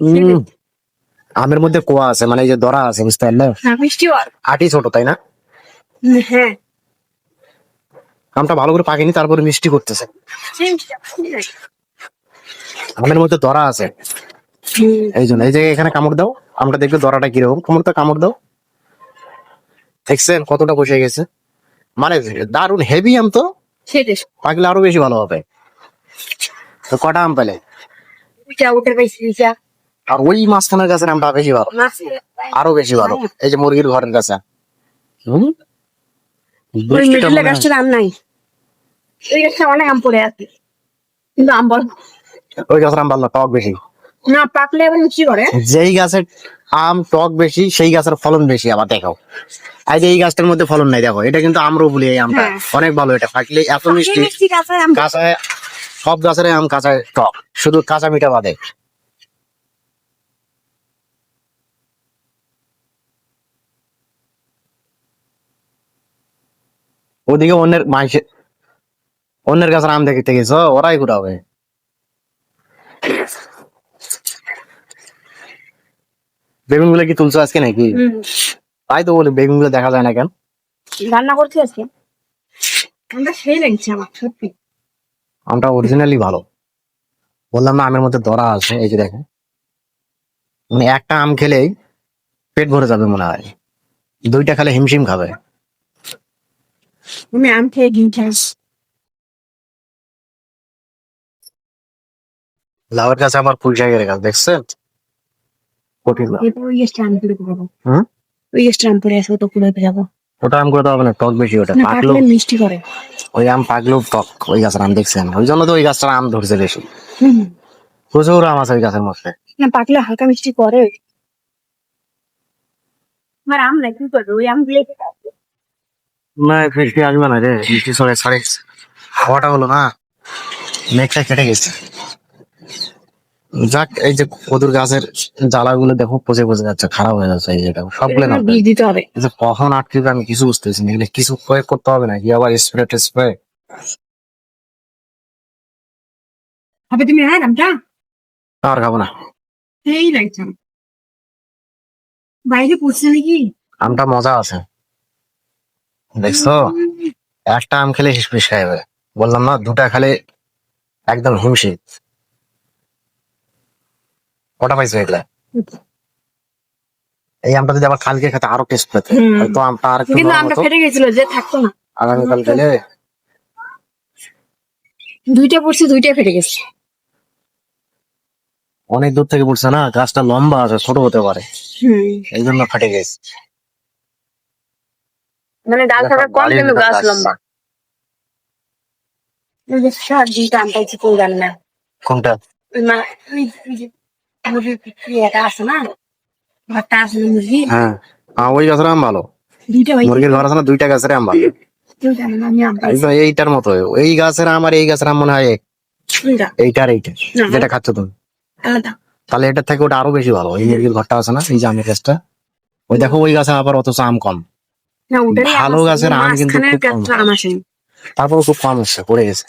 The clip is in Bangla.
উম, আমের মধ্যে কোয়া আছে, মানে এই যে দরা আছে, বুঝতে পারলে? মিষ্টি আটি ছোট, তাই না? হ্যাঁ আমটা ভালো করে পাকেনি, তারপরে মিষ্টি করতেছে। আমের মধ্যে দরা আছে, এই জন্য। এই যে এখানে কামড় দাও, আমটা দেখবে দরাটা কিরকম। কামড় দাও, দেখছেন কতটা বসে গেছে? মানে দারুন হেভি আম তো, সেটাই পাকলে আরো বেশি ভালো হবে। তো কটা আম পেলে? ওটার বেশি আর ওই মাঝখানের গাছের আমটা বেশি ভালো, আরো বেশি ভালো। এই যে মুরগির ঘরের কাছে। হম, ওই বৃষ্টিটা মিডিলে মনে হয়- গাছটার আম নাই, ওই গাছটা অনেক আম পড়ে আছে, কিন্তু আম বড় ওই গাছের আম ভালো না, টক বেশি। না, পাকলে আবার মিষ্টি করে। যেই গাছের আম টক বেশি, সেই গাছের ফলন বেশি। আবার দেখো, এই যে এই গাছটার মধ্যে ফলন নাই, দেখো এটা কিন্তু আমরুপালি। এই আমটা হ্যাঁ। অনেক ভালো, এটা পাকলে এত মিষ্টি। মিষ্টি গাছের আম কাঁচায় সব গাছের আম কাঁচায় টক, শুধু কাঁচা মিঠা বাদে। ওদিকে অন্যের গাছের আম দেখতে গেছো, ওরাই ঘুরাবে। বেগুন গুলো কি তুলছো আজকে নাকি? তাই তো বলি, বেগুন গুলো দেখা যায় না কেন? রান্না করতে আজকে আমটা সেই লাগছে আমার সত্যি। আমটা অরিজিনালি ভালো, বললাম না আমের মধ্যে ধরা আছে। এই যে দেখেন, মানে একটা আম খেলেই পেট ভরে যাবে মনে হয়, দুইটা খেলে হিমশিম খাবে। আমি আম খেয়ে ডিম খাই। লাউয়ের কাছে আমার পুঁই শাকের গাছ, দেখছেন? কঠিন লাউ। এরপর ওই গাছটা আম তুলে যাবো, হুম, ওই গাছটা আম পড়ে আছে, ওটা কুড়াতে যাবো। ওটা আম করে হবে না, টক বেশি ওটা। না, পাকলেও পাকলে মিষ্টি করে। ওই আম পাকলেও টক, ওই গাছের আম দেখছেন? ওই জন্য তো ওই গাছটার আম ধরছে বেশি। হুম, প্রচুর আম আছে ওই গাছের মধ্যে। না পাকলে হালকা মিষ্টি করে। আমার আম নাই, কি করবে ওই আম দিয়ে? না, মিষ্টি আসবে না রে, মিষ্টি ছড়ে ছড়ে। হাওয়াটা হলো না, মেঘটা কেটে গেছে। যাক, এই যে কদুর গাছের জ্বালাগুলো দেখো পচে পচে যাচ্ছে, খারাপ হয়ে যাচ্ছে। এই যেটা সবগুলো না, বীজ দিতে হবে। এই যে কখন আটকে আমি কিছু বুঝতেছি না। এগুলো কিছু প্রয়োগ করতে হবে নাকি, আবার স্প্রে টেস্প্রে? হবে তুমি হ্যাঁ আমটা আর খাবো না। সেই লাগছে আমার। বাইরে পড়ছে নাকি? আমটা মজা আছে, দেখছো? একটা আম খেলে হিসপিস খাই যাবে, বললাম না, দুটা খেলে একদম হিমশিম। কটা পাইছো এগুলা? এই আমটা যদি আবার কালকে খেতে আরো টেস্ট পেতে, হয়তো আমটা আর একটু কিন্তু নরম আমটা হতো। ফেটে গেছিল যে, থাকতো না। আগামীকাল খেলে দুইটা পড়ছে, দুইটাই ফেটে গেছে। অনেক দূর থেকে পড়ছে না, গাছটা লম্বা আছে, ছোট হতে পারে, এই জন্য ফাটে গেছে। মানে ডাল থাকা কম, বাড়ির কিন্তু ভিতর গাছ গাছ। লম্বা। ওই যে দুইটা আম পাইছি, কেউ জানে না। কোনটা? ওই যে মুরগির ইয়েটা আছে না, ঘরটা আছে না মুরগি, হ্যাঁ, ওই গাছের আম ভালো। দুইটা হয়েছে, মুরগির ঘর আছে না, দুইটা গাছের আম ভালো। কেউ জানে না আমি আম পাইছি। একদম এইটার মতো, এই গাছের আম আর এই গাছের আম মনে হয় এক। কোনটা? এইটার এইটা না, যেটা খাচ্ছ তুমি, আলাদা। তাহলে এটার থেকে ওটা আরো বেশি ভালো। এই মুরগির ঘরটা আছে না, এই যে আমের গাছটা, ওই দেখো ওই গাছে আবার অথচ আম কম। না, ওটারই আম ভালো আছে, গাছের আম কিন্তু মাঝখানের খুব কম, গাছটা আম আসেনি। তারপর খুব কম হচ্ছে, পড়ে গেছে।